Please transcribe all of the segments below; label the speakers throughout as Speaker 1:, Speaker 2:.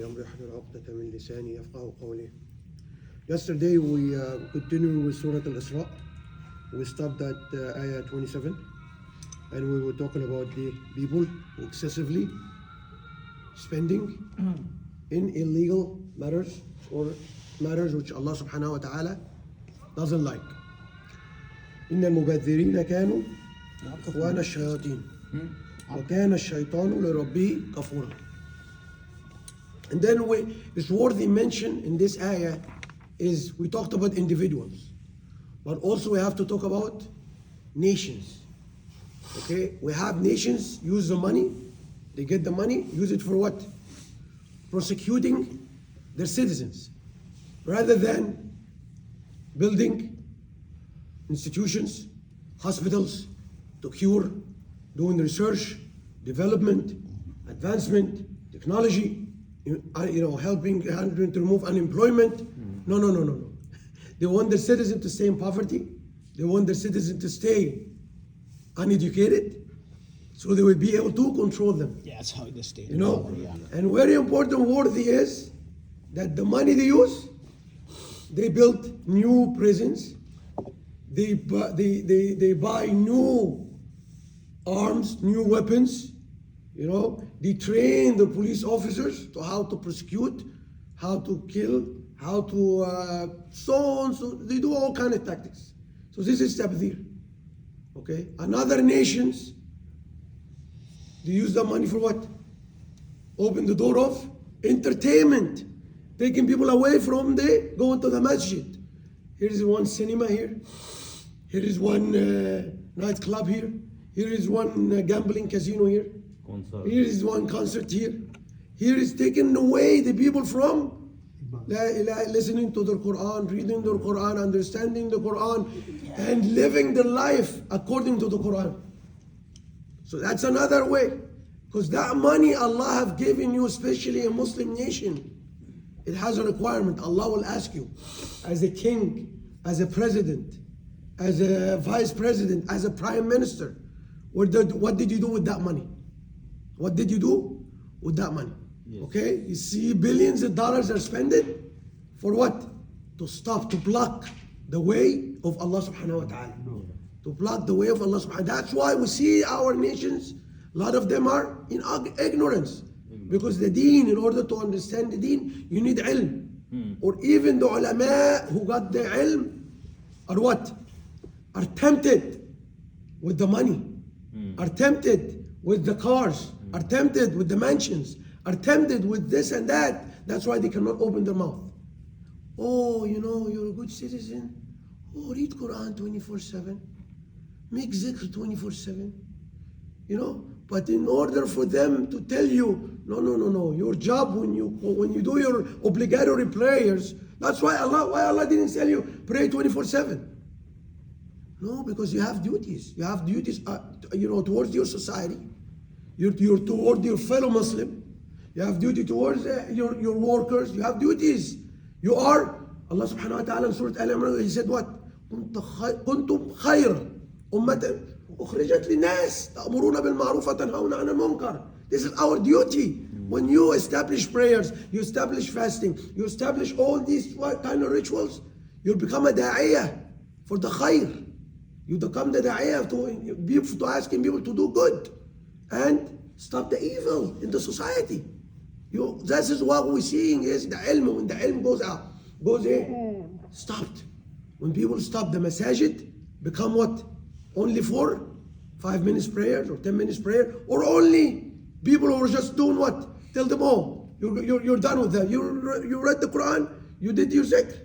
Speaker 1: أمري احلل عقدة من لساني يفقهوا قولي. Yesterday we continued with Surah Al-Asra. We stopped at ayah 27 and we were talking about the people excessively spending in illegal matters or matters which Allah subhanahu wa ta'ala doesn't like. إن المبذرين كانوا إخوان الشياطين وكان الشيطان لربه كفورا. And then it's worthy mention in this ayah is we talked about individuals, but also we have to talk about nations. Okay, we have nations use the money, they get the money, use it for what? Prosecuting their citizens, rather than building institutions, hospitals to cure, doing research, development, advancement, technology, helping to remove unemployment. No. They want their citizens to stay in poverty. They want their citizens to stay uneducated, so they will be able to control them.
Speaker 2: Yeah, that's how they stay.
Speaker 1: Yeah. And very important worthy is that the money they use, they build new prisons. They buy new arms, new weapons. They train the police officers to how to prosecute, how to kill, how to so on. So they do all kind of tactics. So this is Tafseer. Okay. Another nations, they use the money for what? Open the door of entertainment, taking people away from going to the masjid. Here is one cinema here. Here is one nightclub here. Here is one gambling casino here. Here is one concert here. Here is taking away the people from listening to the Quran, reading the Quran, understanding the Quran, and living their life according to the Quran. So that's another way. Because that money Allah have given you, especially a Muslim nation, it has a requirement. Allah will ask you, as a king, as a president, as a vice president, as a prime minister, what did you do with that money? What did you do with that money? Yes. Okay, you see billions of dollars are spent for what? To block the way of Allah subhanahu wa ta'ala. No. To block the way of Allah subhanahu wa ta'ala. That's why we see our nations, a lot of them are in ignorance. Because the deen, in order to understand the deen, you need ilm. Or even the ulama who got the ilm are what? Are tempted with the money. Are tempted with the cars. Are tempted with the mansions, are tempted with this and that. That's why they cannot open their mouth. Oh, you're a good citizen. Oh, read Quran 24/7. Make zikr 24/7. But in order for them to tell you, no. Your job when you do your obligatory prayers, that's why Allah didn't tell you pray 24/7. No, because you have duties. You have duties, towards your society. You're toward your fellow Muslim. You have duty towards your workers. You have duties. You are, Allah subhanahu wa ta'ala in Surah Al-Asra, He said what? كنتم خير أمة أخرجت للناس تأمرون بالمعروف وتنهون عن المنكر. This is our duty. When you establish prayers, you establish fasting, you establish all these kind of rituals, you'll become a da'iyah for the khair. You become the da'iyah to asking people to do good and stop the evil in the society. This is what we're seeing is the ilm. When the ilm goes in, stopped. When people stop, the masajid become what? Only for 5 minutes prayers or 10 minutes prayer, or only people who are just doing what? Tell them, oh, you're done with that. You read the Quran, you did your zikr,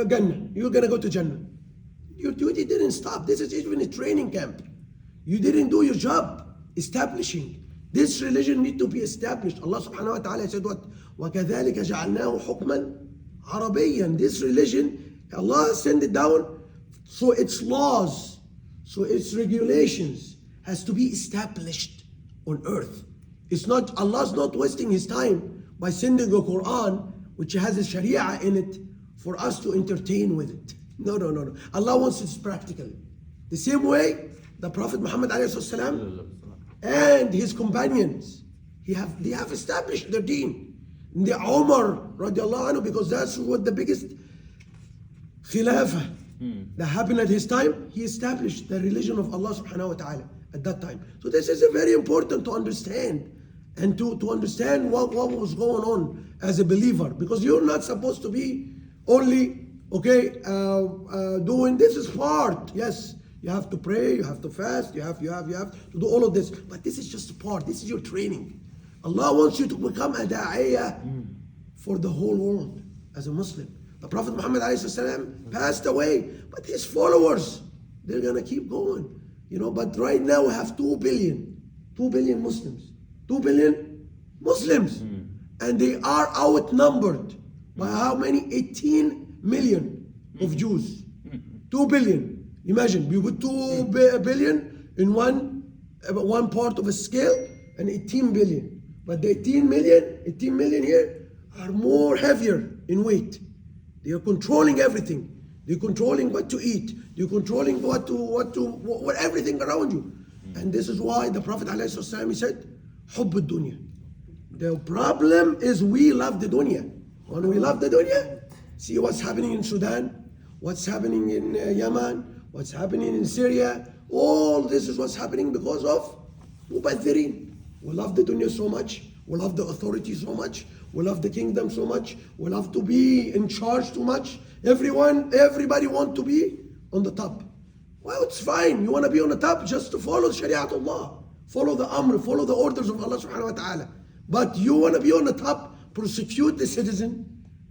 Speaker 1: Jannah. You're gonna go to Jannah. Your duty didn't stop. This is even a training camp. You didn't do your job establishing. This religion need to be established. Allah subhanahu wa ta'ala said what? وَكَذَلِكَ جَعَلْنَاهُ حُكْمًا عَرَبِيًّا. This religion, Allah sent it down, so its laws, so its regulations has to be established on earth. It's not, Allah's not wasting His time by sending a Quran which has a Sharia in it for us to entertain with it. No. Allah wants it practically. The same way the Prophet Muhammad ﷺ and his companions, they have established their deen. The Umar radiallahu anhu, because that's what the biggest khilafah that happened at his time, he established the religion of Allah subhanahu wa ta'ala at that time. So this is very important to understand, and to understand what was going on as a believer, because you're not supposed to be only, doing this is part. Yes, you have to pray, you have to fast, you have to do all of this, but this is just a part. This is your training. Allah wants you to become a da'iyah for the whole world as a Muslim. The Prophet Muhammad ﷺ passed away, but his followers, they're gonna keep going. But right now we have 2 billion Muslims. 2 billion Muslims. And they are outnumbered by how many? 18 million of Jews. 2 billion. Imagine, we put 2 billion in one part of a scale, and 18 billion. But the 18 million here are more heavier in weight. They are controlling everything. They're controlling what to eat. They're controlling what everything around you. And this is why the Prophet ﷺ, he said, حُبُّ الدُّنْيا. The problem is we love the dunya. When we love the dunya, see what's happening in Sudan, what's happening in Yemen, what's happening in Syria. All this is what's happening because of mubadhirin. We love the dunya so much. We love the authority so much. We love the kingdom so much. We love to be in charge too much. Everybody want to be on the top. Well, it's fine. You want to be on the top just to follow Shariatullah. Follow the Amr, follow the orders of Allah subhanahu wa ta'ala. But you want to be on the top, prosecute the citizen,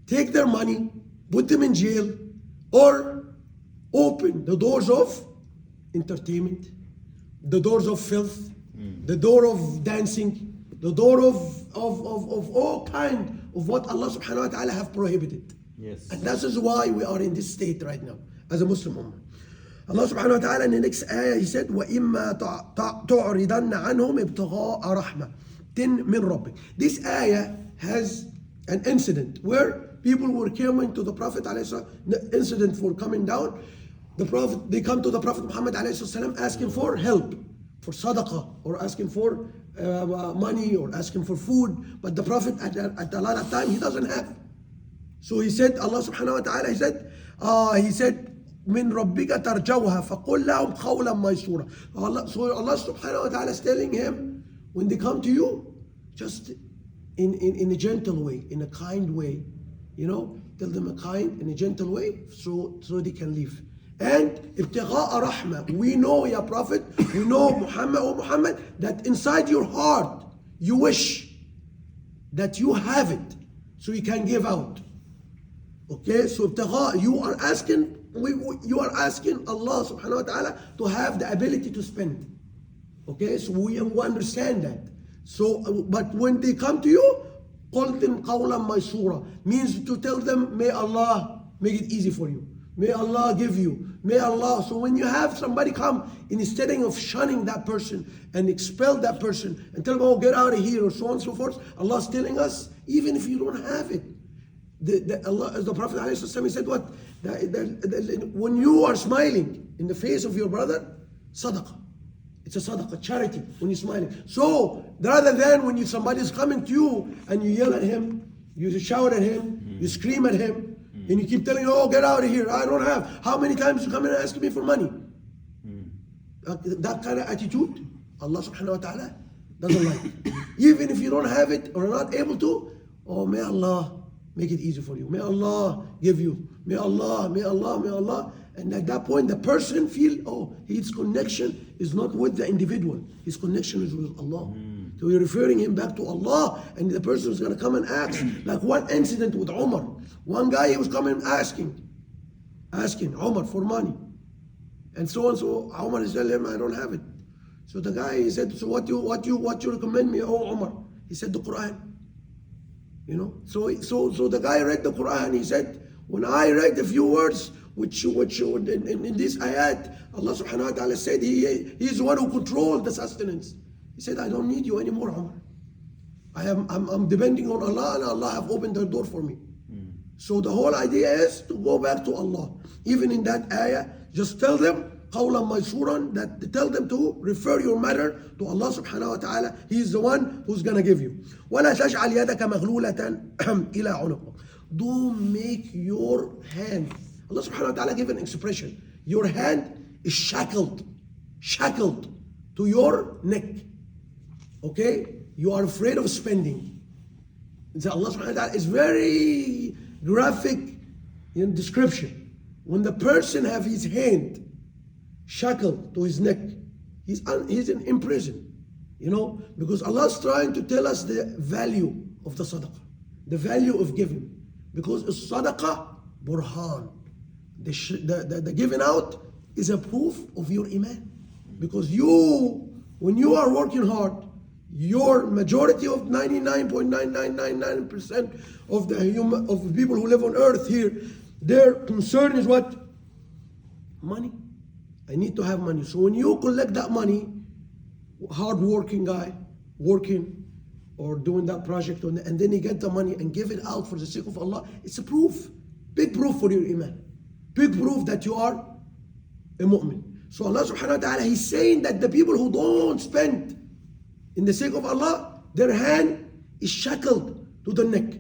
Speaker 1: take their money, put them in jail, or open the doors of entertainment, the doors of filth, the door of dancing, the door of all kind of what Allah subhanahu wa ta'ala have prohibited.
Speaker 2: Yes.
Speaker 1: And that is why we are in this state right now as a Muslim ummah. Allah subhanahu wa ta'ala in the next ayah, he said, وَإِمَّا تُعْرِضَنَّ عَنْهُمْ ابْتِغَاءَ رَحْمَةٍ مِّن رَبِّكَ. This ayah has an incident where people were coming to the Prophet ﷺ, the incident for coming down. They come to the Prophet Muhammad ﷺ asking for help, for sadaqah, or asking for money, or asking for food. But the Prophet at a lot of time, he doesn't have. So he said, Allah subhanahu wa ta'ala, he said, من ربك ترجوها فقل لهم قولا ميسورا. So Allah subhanahu wa ta'ala is telling him, when they come to you, just in a gentle way, in a kind way, tell them in a gentle way, so they can leave. And ابتغاء رحمة, we know, Ya Prophet, we know Muhammad, that inside your heart you wish that you have it, so you can give out. Okay, so ابتغاء, you are asking Allah subhanahu wa ta'ala to have the ability to spend. Okay, so we understand that. So, but when they come to you, قُلْتِمْ قَوْلًا مَيْسُورًا, means to tell them, may Allah make it easy for you. May Allah give you. May Allah. So when you have somebody come, instead of shunning that person and expel that person and tell them, oh, get out of here, or so on and so forth, Allah is telling us, even if you don't have it, Allah, as the Prophet ﷺ, he said what? When you are smiling in the face of your brother, sadaqah. It's a sadaqah, charity, when you're smiling. So, rather than when somebody is coming to you and you yell at him, you shout at him, you scream at him, and you keep telling him, oh, get out of here, I don't have. How many times you come in and ask me for money? That kind of attitude, Allah subhanahu wa ta'ala doesn't like it. Even if you don't have it or are not able to, oh, may Allah make it easy for you. May Allah give you. May Allah. And at that point, the person feel, his connection is not with the individual. His connection is with Allah. So you're referring him back to Allah, and the person is going to come and ask. Like one incident with Umar. One guy, he was coming asking Umar for money. And so Umar is telling him, I don't have it. So the guy, he said, so what you recommend me, oh Umar? He said, the Quran. So the guy read the Quran. He said, when I read a few words, which in this ayat, Allah subhanahu wa ta'ala said, He is the one who controls the sustenance. He said, I don't need you anymore, Umar. I'm depending on Allah, and Allah have opened the door for me. So the whole idea is to go back to Allah. Even in that ayah, just tell them, قولا ميسورا, that tell them to refer your matter to Allah subhanahu wa ta'ala. He is the one who's gonna give you. ولا تجعل يدك مغلولة إلى عنقك. Don't make your hand. Allah subhanahu wa ta'ala give an expression. Your hand is shackled to your neck. Okay? You are afraid of spending. Allah subhanahu wa ta'ala is very graphic in description. When the person have his hand shackled to his neck, he's in prison. You know, because Allah is trying to tell us the value of the sadaqah, the value of giving. Because the sadaqah, burhan, the giving out is a proof of your iman. Because when you are working hard, your majority of 99.9999% of the people who live on earth here, their concern is what? Money. I need to have money. So when you collect that money, hard-working guy, working or doing that project, and then you get the money and give it out for the sake of Allah, it's a proof, big proof for your iman, big proof that you are a mu'min. So Allah subhanahu wa ta'ala, He's saying that the people who don't spend in the sake of Allah, their hand is shackled to the neck.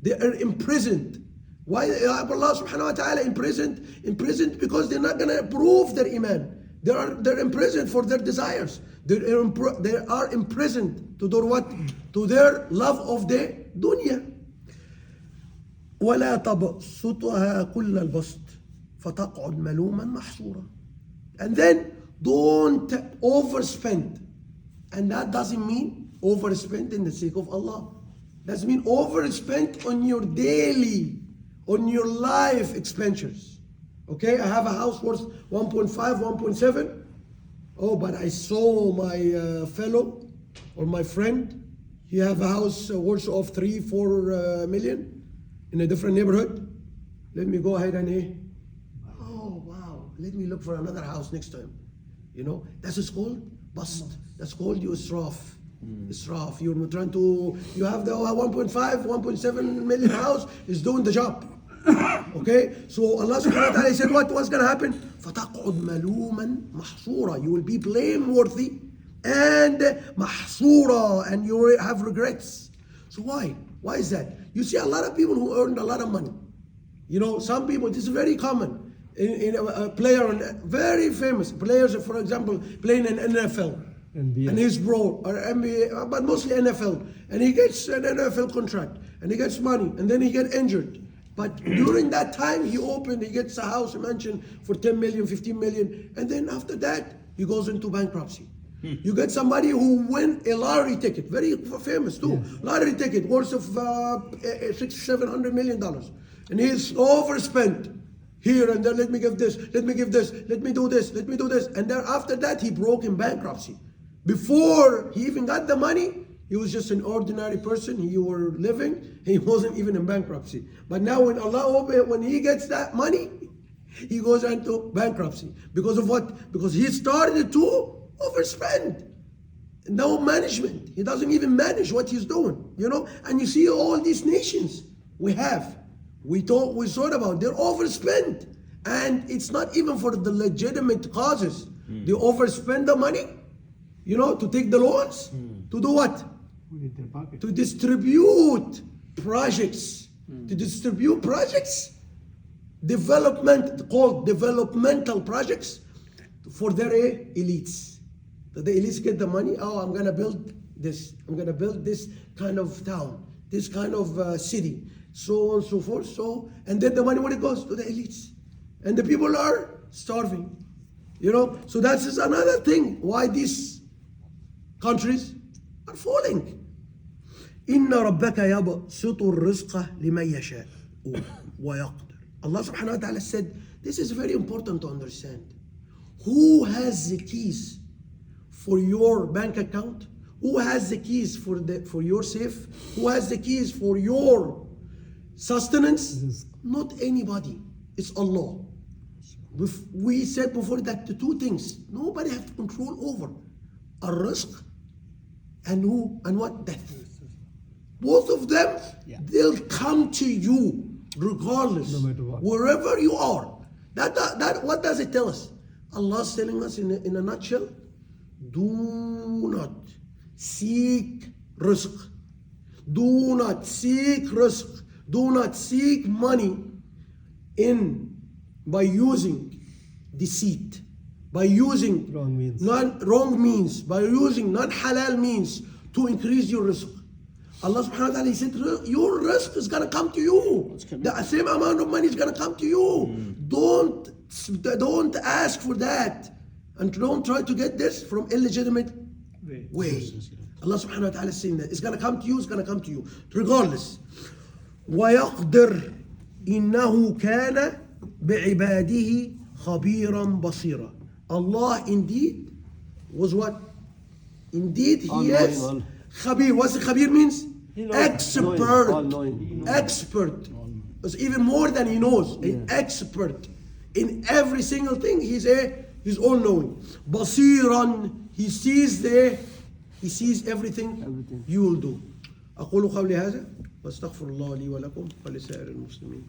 Speaker 1: They are imprisoned. Why Allah subhanahu wa ta'ala imprisoned? Imprisoned because they're not going to prove their iman. They're imprisoned for their desires. They are imprisoned to their what? To their love of the dunya. ولا تبسطها كل البسط فتقعد ملوما محصورا. And then don't overspend. And that doesn't mean overspend in the sake of Allah. That means overspend on your daily, on your life expenditures. Okay, I have a house worth 1.5, 1.7. Oh, but I saw my fellow or my friend, he have a house worth of 3-4 million in a different neighborhood. Let me go ahead and oh wow, let me look for another house next time. You know, that's what's called bust. That's called you israf. Israf. You're trying to, you have the 1.5, 1.7 million house is doing the job. Okay, so Allah subhanahu wa ta'ala said what's going to happen? فَتَقْعُدْ مَلُومًا مَحْصُورًا. You will be blameworthy and mahsura, and you will have regrets. So why? Why is that? You see a lot of people who earned a lot of money. You know, some people, this is very common. In a player, very famous players, for example, playing in NFL. NBA. And he's pro or NBA, but mostly NFL. And he gets an NFL contract, and he gets money, and then he gets injured. But during that time, he gets a house, a mansion for 10 million, 15 million, and then after that, he goes into bankruptcy. You get somebody who win a lottery ticket, very famous too, lottery ticket worth of $600-700 million, and he's overspent here and there. Let me give this, let me give this, let me do this, let me do this, and then after that, he broke in bankruptcy. Before he even got the money, he was just an ordinary person. He were living. He wasn't even in bankruptcy. But now when when he gets that money, he goes into bankruptcy. Because of what? Because he started to overspend. No management. He doesn't even manage what he's doing. You know? And you see all these nations we thought about, they're overspent. And it's not even for the legitimate causes. They overspend the money, you know, to take the loans, to do what? To distribute projects. Developmental projects for their elites. So the elites get the money. Oh, I'm going to build this. I'm going to build this kind of town, this kind of city, so on and so forth. And then the money, where it goes? To the elites. And the people are starving. You know, so that's just another thing why these countries are falling. إِنَّ رَبَّكَ يَبْسُطُ الرِّزْقَ لِمَنْ يَشَاءُ وَيَقْدِرُ. Allah subhanahu wa ta'ala said, this is very important to understand. Who has the keys for your bank account? Who has the keys for your safe? Who has the keys for your sustenance? Not anybody. It's Allah. We said before that the two things nobody has control over: ar-rizq and what? Death. Both of them, they'll come to you regardless, no matter what. Wherever you are. That what does it tell us? Allah's telling us in a nutshell, do not seek rizq. Do not seek rizq. Do not seek money by using deceit, by using
Speaker 2: Wrong means.
Speaker 1: wrong means, by using non-halal means to increase your rizq. Allah subhanahu wa ta'ala, He said, your rizq is going to come to you. The same amount of money is going to come to you. Don't ask for that. And don't try to get this from illegitimate way. Allah subhanahu wa ta'ala is saying that. It's going to come to you, it's going to come to you. Regardless. وَيَقْدِرْ إِنَّهُ كَانَ بِعِبَادِهِ خَبِيرًا بَصِيرًا. Allah indeed was what? Indeed He is Khabir. What's the Khabir means? Expert. Expert. It's even more than He knows. An expert. In every single thing, He's all knowing. Basiran. He sees He sees everything you will do. أقول قولي هذا واستغفر الله لي ولكم ولسائر المسلمين.